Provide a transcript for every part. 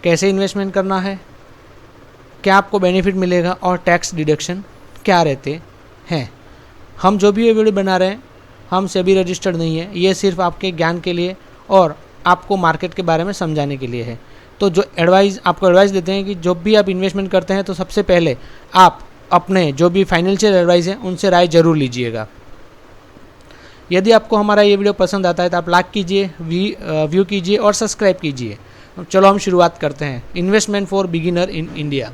कैसे इन्वेस्टमेंट करना है, क्या आपको बेनिफिट मिलेगा और टैक्स डिडक्शन क्या रहते हैं। हम जो भी ये वीडियो बना रहे हैं हम सेबी रजिस्टर्ड नहीं है, ये सिर्फ आपके ज्ञान के लिए और आपको मार्केट के बारे में समझाने के लिए है। तो जो आपको एडवाइस देते हैं कि जब भी आप इन्वेस्टमेंट करते हैं तो सबसे पहले आप अपने जो भी फाइनेंशियल एडवाइस हैं उनसे राय जरूर लीजिएगा। यदि आपको हमारा ये वीडियो पसंद आता है तो आप लाइक कीजिए, व्यू कीजिए और सब्सक्राइब कीजिए। चलो हम शुरुआत करते हैं। Investment for beginner in India.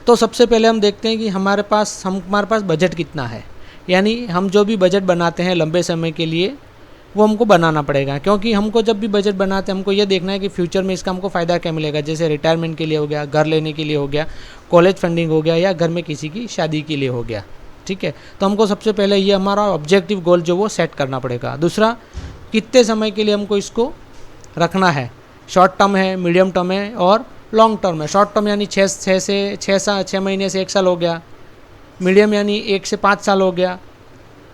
तो सबसे पहले हम देखते हैं कि हमारे पास बजट कितना है, यानी हम जो भी बजट बनाते हैं लंबे समय के लिए वो हमको बनाना पड़ेगा, क्योंकि हमको जब भी बजट बनाते हैं हमको ये देखना है कि फ्यूचर में इसका हमको फ़ायदा क्या मिलेगा। जैसे रिटायरमेंट के लिए हो गया, घर लेने के लिए हो गया, कॉलेज फंडिंग हो गया या घर में किसी की शादी के लिए हो गया। ठीक है, तो हमको सबसे पहले ये हमारा ऑब्जेक्टिव गोल जो वो सेट करना पड़ेगा। दूसरा, कितने समय के लिए हमको इसको रखना है, शॉर्ट टर्म है, मीडियम टर्म है और लॉन्ग टर्म है। शॉर्ट टर्म यानी 6 महीने से 1 साल हो गया, मीडियम यानी 1 से 5 साल हो गया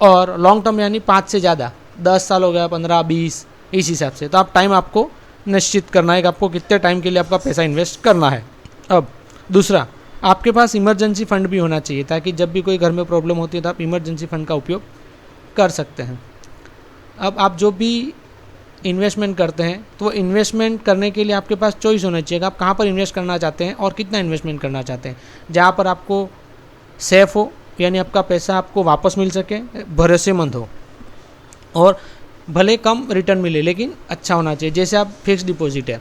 और लॉन्ग टर्म यानी 5 से ज़्यादा 10 साल हो गया, 15, 20, इस हिसाब से। तो आप टाइम आपको निश्चित करना है कि आपको कितने टाइम के लिए आपका पैसा इन्वेस्ट करना है। अब दूसरा, आपके पास इमरजेंसी फंड भी होना चाहिए ताकि जब भी कोई घर में प्रॉब्लम होती है तो आप इमरजेंसी फंड का उपयोग कर सकते हैं। अब आप जो भी इन्वेस्टमेंट करते हैं तो इन्वेस्टमेंट करने के लिए आपके पास चॉइस होना चाहिए कि आप कहाँ पर इन्वेस्ट करना चाहते हैं और कितना इन्वेस्टमेंट करना चाहते हैं। जहाँ पर आपको सेफ हो, यानी आपका पैसा आपको वापस मिल सके, भरोसेमंद हो और भले कम रिटर्न मिले लेकिन अच्छा होना चाहिए। जैसे आप फिक्स डिपॉजिट है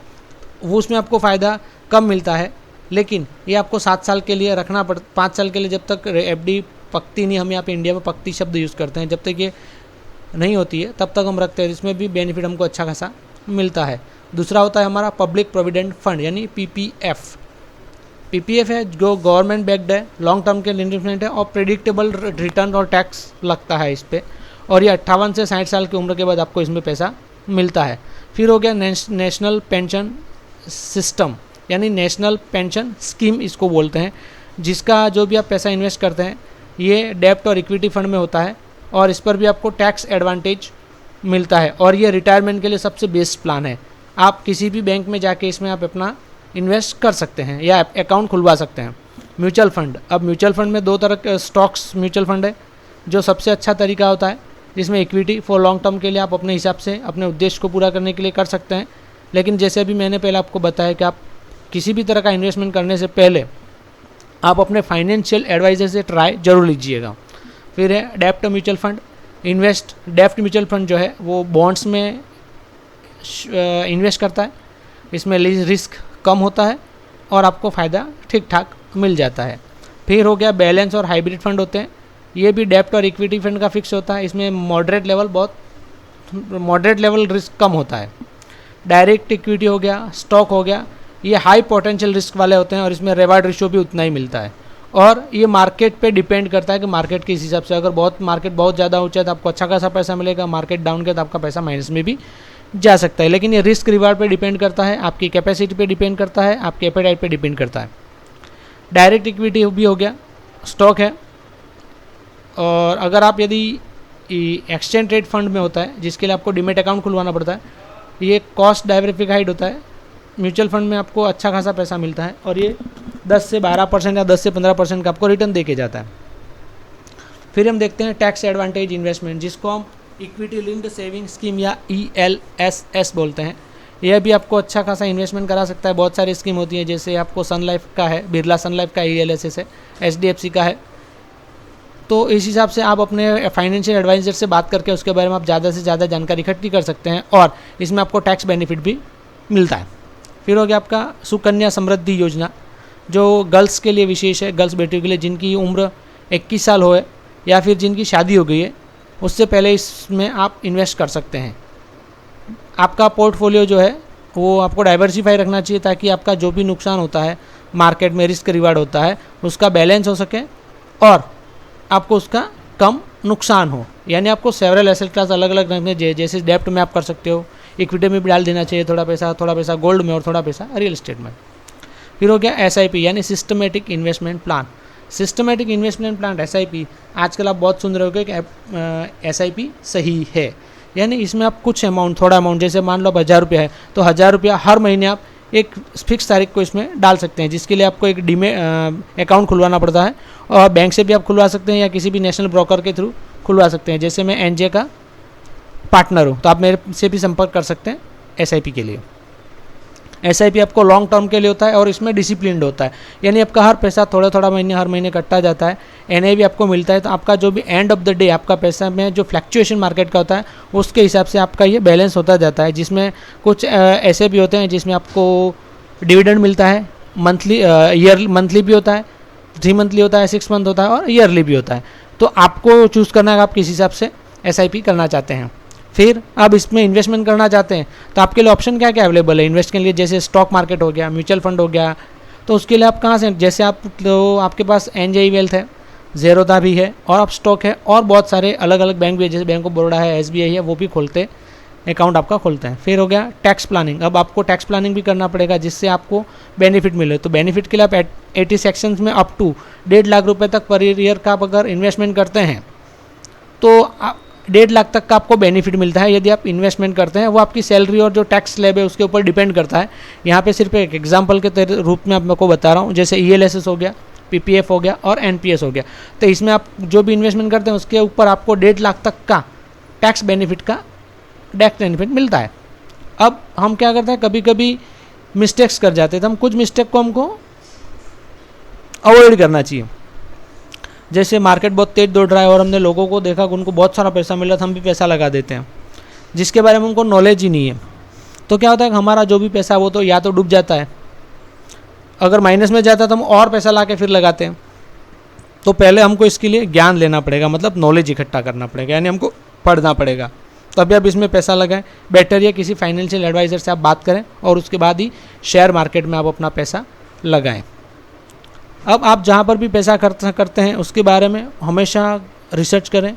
वो उसमें आपको फ़ायदा कम मिलता है, लेकिन ये आपको 7 साल के लिए रखना 5 साल के लिए, जब तक एफडी पकती नहीं, हम यहाँ पे इंडिया में पकती शब्द यूज़ करते हैं, जब तक ये नहीं होती है तब तक हम रखते हैं। इसमें भी बेनिफिट हमको अच्छा खासा मिलता है। दूसरा होता है हमारा पब्लिक प्रोविडेंट फंड यानी पीपीएफ। पीपीएफ है जो गवर्नमेंट बैक्ड है, लॉन्ग टर्म के इन्वेस्टमेंट है और प्रेडिक्टेबल रिटर्न और टैक्स लगता है इस पर, और ये 58 से 60 साल की उम्र के बाद आपको इसमें पैसा मिलता है। फिर हो गया नेशनल पेंशन सिस्टम यानी नेशनल पेंशन स्कीम इसको बोलते हैं, जिसका जो भी आप पैसा इन्वेस्ट करते हैं ये डेब्ट और इक्विटी फंड में होता है और इस पर भी आपको टैक्स एडवांटेज मिलता है और ये रिटायरमेंट के लिए सबसे बेस्ट प्लान है। आप किसी भी बैंक में जाके इसमें आप अपना इन्वेस्ट कर सकते हैं या अकाउंट खुलवा सकते हैं। म्यूचुअल फंड, अब म्यूचुअल फंड में 2 तरह के स्टॉक्स म्यूचुअल फंड है जो सबसे अच्छा तरीका होता है, जिसमें इक्विटी फॉर लॉन्ग टर्म के लिए आप अपने हिसाब से अपने उद्देश्य को पूरा करने के लिए कर सकते हैं। लेकिन जैसे अभी मैंने पहले आपको बताया कि आप किसी भी तरह का इन्वेस्टमेंट करने से पहले आप अपने फाइनेंशियल एडवाइजर से ट्राई जरूर लीजिएगा। फिर है डेब्ट म्यूचुअल फंड। डेब्ट म्यूचुअल फंड जो है वो बॉन्ड्स में इन्वेस्ट करता है, इसमें रिस्क कम होता है और आपको फ़ायदा ठीक ठाक मिल जाता है। फिर हो गया बैलेंस और हाइब्रिड फंड होते हैं, ये भी डेब्ट और इक्विटी फंड का फिक्स होता है, इसमें मॉडरेट लेवल रिस्क कम होता है। डायरेक्ट इक्विटी हो गया, स्टॉक हो गया, ये हाई पोटेंशियल रिस्क वाले होते हैं और इसमें रिवार्ड रेशियो भी उतना ही मिलता है और ये मार्केट पे डिपेंड करता है कि मार्केट के हिसाब से, अगर मार्केट बहुत ज़्यादा ऊंचा है तो आपको अच्छा खासा पैसा मिलेगा, मार्केट डाउन के तो आपका पैसा माइनस में भी जा सकता है। लेकिन ये रिस्क रिवार्ड पे डिपेंड करता है, आपकी कैपेसिटी पे डिपेंड करता है, आपके एपेटाइट पे डिपेंड करता है। डायरेक्ट इक्विटी भी हो गया, स्टॉक है। और अगर आप यदि एक्सचेंज ट्रेड फंड में होता है जिसके लिए आपको डीमेट अकाउंट खुलवाना पड़ता है, ये कॉस्ट डाइवर्सिफाइड होता है। म्यूचुअल फंड में आपको अच्छा खासा पैसा मिलता है और ये 10 से 12% या 10 से 15% का आपको रिटर्न दे के जाता है। फिर हम देखते हैं टैक्स एडवांटेज इन्वेस्टमेंट, जिसको हम इक्विटी लिंक्ड सेविंग स्कीम या ELSS बोलते हैं। यह भी आपको अच्छा खासा इन्वेस्टमेंट करा सकता है। बहुत सारी स्कीम होती है, जैसे आपको सन लाइफ का है, बिरला सन लाइफ का ELSS है, HDFC का है। तो इस हिसाब से आप अपने फाइनेंशियल एडवाइजर से बात करके उसके बारे में आप ज़्यादा से ज़्यादा जानकारी इकट्ठी कर सकते हैं और इसमें आपको टैक्स बेनिफिट भी मिलता है। फिर हो गया आपका सुकन्या समृद्धि योजना, जो गर्ल्स के लिए विशेष है, गर्ल्स बेटियों के लिए जिनकी उम्र 21 साल हो या फिर जिनकी शादी हो गई है, उससे पहले इसमें आप इन्वेस्ट कर सकते हैं। आपका पोर्टफोलियो जो है वो आपको डाइवर्सिफाई रखना चाहिए ताकि आपका जो भी नुकसान होता है, मार्केट में रिस्क रिवार्ड होता है, उसका बैलेंस हो सके और आपको उसका कम नुकसान हो। यानी आपको सेवरल एसेट क्लास अलग अलग रखने चाहिए, जैसे डेब्ट में आप कर सकते हो, इक्विटी में भी डाल देना चाहिए थोड़ा पैसा गोल्ड में और थोड़ा पैसा रियल एस्टेट में। फिर हो गया SIP यानी systematic investment plan. Systematic investment plan SIP आजकल आप बहुत सुन रहे हो कि SIP सही है, यानी इसमें आप कुछ अमाउंट, थोड़ा अमाउंट, जैसे मान लो अब 1000 रुपया है तो 1000 रुपया हर महीने आप एक फिक्स तारीख को इसमें डाल सकते हैं, जिसके लिए आपको एक अकाउंट खुलवाना पड़ता है। और बैंक से भी आप खुलवा सकते हैं या किसी भी नेशनल ब्रोकर के थ्रू खुलवा सकते हैं। जैसे मैं एनजे का पार्टनर हूँ तो आप मेरे से भी संपर्क कर सकते हैं एसआईपी के लिए। एसआईपी आपको लॉन्ग टर्म के लिए होता है और इसमें डिसिप्लिन्ड होता है, यानी आपका हर पैसा थोड़ा थोड़ा महीने हर महीने कटता जाता है। एनआई आपको मिलता है, तो आपका जो भी एंड ऑफ द डे आपका पैसा में जो फ्लैक्चुएशन मार्केट का होता है उसके हिसाब से आपका ये बैलेंस होता जाता है। जिसमें कुछ ऐसे भी होते हैं जिसमें आपको डिविडेंड मिलता है, मंथली भी होता है, 3 मंथली होता है, 6 मंथ होता है और ईयरली भी होता है। तो आपको चूज़ करना है आप किस हिसाब से एसआईपी करना चाहते हैं। फिर अब इसमें इन्वेस्टमेंट करना चाहते हैं तो आपके लिए ऑप्शन क्या क्या अवेलेबल है इन्वेस्ट के लिए, जैसे स्टॉक मार्केट हो गया, म्यूचुअल फंड हो गया। तो उसके लिए आप कहाँ से, जैसे आप तो आपके पास एनजेई वेल्थ है, ज़ेरोधा भी है और आप स्टॉक है और बहुत सारे अलग अलग बैंक भी है, जैसे बैंक ऑफ बड़ौदा है, एसबीआई है, वो भी खोलते अकाउंट आपका खोलते हैं। फिर हो गया टैक्स प्लानिंग। अब आपको टैक्स प्लानिंग भी करना पड़ेगा जिससे आपको बेनिफिट मिले। तो बेनिफिट के लिए आप 80 सेक्शंस में अप टू 1.5 लाख रुपए तक पर ईयर का आप अगर इन्वेस्टमेंट करते हैं तो 1.5 लाख तक का आपको बेनिफिट मिलता है यदि आप इन्वेस्टमेंट करते हैं। वो आपकी सैलरी और जो टैक्स स्लैब है उसके ऊपर डिपेंड करता है। यहाँ पे सिर्फ एक एग्जांपल के रूप में आपको बता रहा हूँ, जैसे ईएलएसएस हो गया, पीपीएफ हो गया और एनपीएस हो गया। तो इसमें आप जो भी इन्वेस्टमेंट करते हैं उसके ऊपर आपको 1.5 लाख तक का टैक्स बेनिफिट मिलता है। अब हम क्या करते हैं, कभी कभी मिस्टेक्स कर जाते हैं, तो हम कुछ मिस्टेक को हमको अवॉइड करना चाहिए। जैसे मार्केट बहुत तेज दौड़ रहा है और हमने लोगों को देखा कि उनको बहुत सारा पैसा मिला तो हम भी पैसा लगा देते हैं, जिसके बारे में उनको नॉलेज ही नहीं है। तो क्या होता है कि हमारा जो भी पैसा वो तो या तो डूब जाता है, अगर माइनस में जाता है तो हम और पैसा ला के फिर लगाते हैं। तो पहले हमको इसके लिए ज्ञान लेना पड़ेगा, मतलब नॉलेज इकट्ठा करना पड़ेगा, यानी हमको पढ़ना पड़ेगा, तभी आप इसमें पैसा लगाएं। बेटर या किसी फाइनेंशियल एडवाइज़र से आप बात करें और उसके बाद ही शेयर मार्केट में आप अपना पैसा लगाएं। अब आप जहाँ पर भी पैसा खर्च करते हैं उसके बारे में हमेशा रिसर्च करें,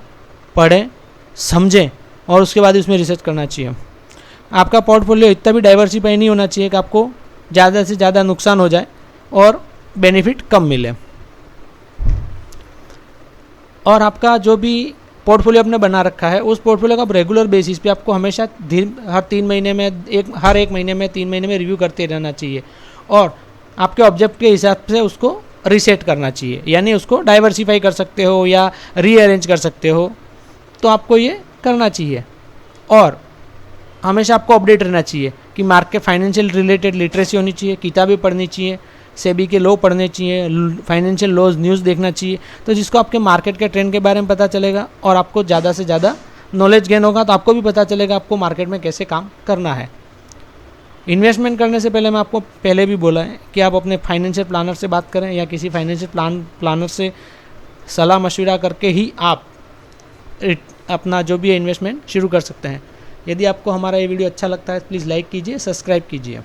पढ़ें, समझें और उसके बाद उसमें रिसर्च करना चाहिए। आपका पोर्टफोलियो इतना भी डाइवर्सिफाई नहीं होना चाहिए कि आपको ज़्यादा से ज़्यादा नुकसान हो जाए और बेनिफिट कम मिले। और आपका जो भी पोर्टफोलियो आपने बना रखा है उस पोर्टफोलियो का आप रेगुलर बेसिस पे आपको हमेशा हर 3 महीने में हर एक महीने में 3 महीने में रिव्यू करते रहना चाहिए और आपके ऑब्जेक्ट के हिसाब से उसको रीसेट करना चाहिए, यानी उसको डाइवर्सिफाई कर सकते हो या रीअरेंज कर सकते हो। तो आपको ये करना चाहिए और हमेशा आपको अपडेट रहना चाहिए कि मार्केट फाइनेंशियल रिलेटेड लिटरेसी होनी चाहिए, किताबें पढ़नी चाहिए, सेबी के लॉ पढ़ने चाहिए, फाइनेंशियल लॉज न्यूज़ देखना चाहिए। तो जिसको आपके मार्केट के ट्रेंड के बारे में पता चलेगा और आपको ज़्यादा से ज़्यादा नॉलेज गेन होगा, तो आपको भी पता चलेगा आपको मार्केट में कैसे काम करना है। इन्वेस्टमेंट करने से पहले मैं आपको पहले भी बोला है कि आप अपने फाइनेंशियल प्लानर से बात करें या किसी फाइनेंशियल प्लानर से सलाह मशविरा करके ही आप अपना जो भी है इन्वेस्टमेंट शुरू कर सकते हैं। यदि आपको हमारा ये वीडियो अच्छा लगता है प्लीज़ लाइक कीजिए, सब्सक्राइब कीजिए।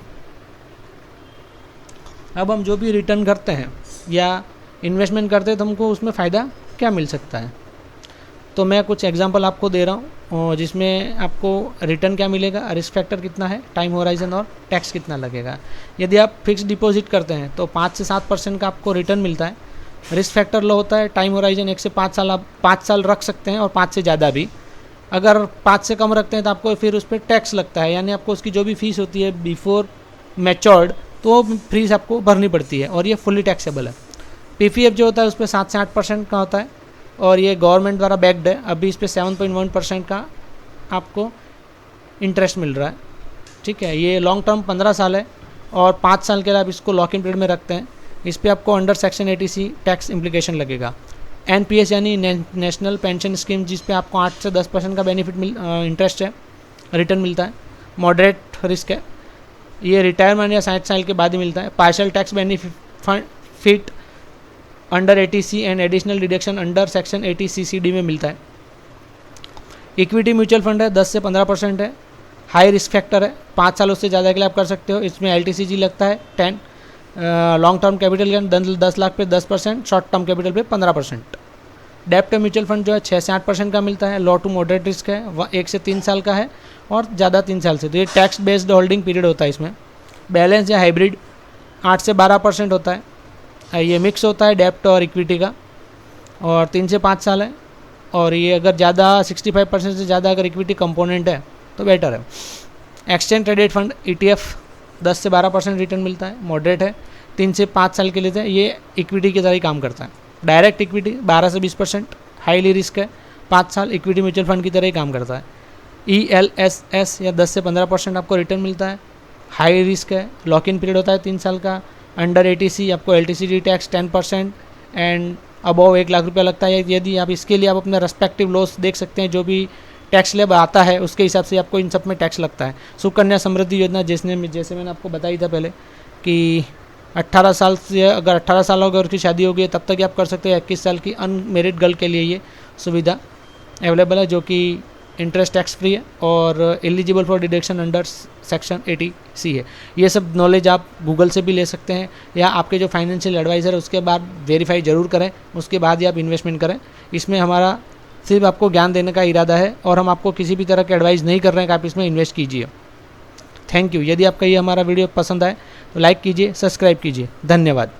अब हम जो भी रिटर्न करते हैं या इन्वेस्टमेंट करते हैं तो हमको उसमें फ़ायदा क्या मिल सकता है, तो मैं कुछ एग्जांपल आपको दे रहा हूँ जिसमें आपको रिटर्न क्या मिलेगा, रिस्क फैक्टर कितना है, टाइम होराइजन और टैक्स कितना लगेगा। यदि आप फिक्स डिपॉजिट करते हैं तो 5 से 7% का आपको रिटर्न मिलता है। रिस्क फैक्टर लो होता है, टाइम होराइजन 1 से 5 साल, आप 5 साल रख सकते हैं और 5 से ज़्यादा भी। अगर 5 से कम रखते हैं तो आपको फिर उस पर टैक्स लगता है, यानी आपको उसकी जो भी फीस होती है बिफोर मैच्योर्ड तो वो फीस आपको भरनी पड़ती है और ये फुली टैक्सेबल है। पीपीएफ जो होता है उस पर 7 से 8% का होता है और ये गवर्नमेंट द्वारा बैक्ड है। अभी इस पर 7.1% का आपको इंटरेस्ट मिल रहा है। ठीक है, ये लॉन्ग टर्म 15 साल है और 5 साल के लिए आप इसको लॉक इन पीरियड में रखते हैं। इस पर आपको under section 80C tax implication लगेगा। एनपीएस यानी नेशनल पेंशन स्कीम, जिस पे आपको 8 से 10% का बेनिफिट इंटरेस्ट है, रिटर्न मिलता है। मॉडरेट रिस्क है, ये रिटायरमेंट या 60 साल के बाद ही मिलता है। Partial tax benefit under 80C and additional deduction under section 80CCD में मिलता है। इक्विटी म्यूचुअल फंड है, 10 से 15% है। हाई रिस्क फैक्टर है, 5 सालों से ज़्यादा के लिए आप कर सकते हो। इसमें LTCG लगता है 10। Long term capital gain 10 lakh पे 10%, शॉर्ट टर्म कैपिटल पे 15%। डेप्ट म्यूचुअल फंड जो है 6 से 8% का मिलता है। लो टू मॉडरेट रिस्क है, 1 से 3 साल का है और ज़्यादा 3 साल से। तो ये टैक्स बेस्ड होल्डिंग पीरियड होता है। इसमें बैलेंस या हाइब्रिड 8 से 12% होता है। ये मिक्स होता है डेप्ट और इक्विटी का और 3 से 5 साल है। और ये अगर ज़्यादा 65% से ज़्यादा अगर इक्विटी कंपोनेंट है तो बेटर है। एक्सचेंज ट्रेडेड फंड ETF 10 से 12% रिटर्न मिलता है, मॉडरेट है, 3 से 5 साल के लिए है, ये इक्विटी की तरह ही काम करता है। डायरेक्ट इक्विटी 12 से 20%, हाईली रिस्क है, 5 साल इक्विटी म्यूचुअल फंड की तरह ही काम करता है। ELSS या 10 से 15% आपको रिटर्न मिलता है, हाई रिस्क है, लॉक इन पीरियड होता है 3 साल का। अंडर ATC आपको LTCD tax 10% and above 1 lakh रुपया लगता है। यदि आप इसके लिए आप अपना रेस्पेक्टिव लॉस देख सकते हैं, जो भी टैक्स स्लैब आता है उसके हिसाब से आपको इन सब में टैक्स लगता है। सुकन्या समृद्धि योजना जैसे मैंने आपको बताई था पहले कि 18 साल से अगर 18 साल हो गए और उसकी शादी हो गई तब तक आप कर सकते हैं। 21 साल की अनमेरिड गर्ल के लिए ये सुविधा अवेलेबल है, जो कि इंटरेस्ट टैक्स फ्री है और eligible for deduction under section 80C है। ये सब नॉलेज आप गूगल से भी ले सकते हैं या आपके जो फाइनेंशियल एडवाइज़र है उसके बाद वेरीफाई ज़रूर करें, उसके बाद ही आप इन्वेस्टमेंट करें। इसमें हमारा सिर्फ आपको ज्ञान देने का इरादा है और हम आपको किसी भी तरह का एडवाइस नहीं कर रहे हैं कि आप इसमें इन्वेस्ट कीजिए। Thank you. यदि आपका ये हमारा वीडियो पसंद आए तो लाइक कीजिए, सब्सक्राइब कीजिए। धन्यवाद।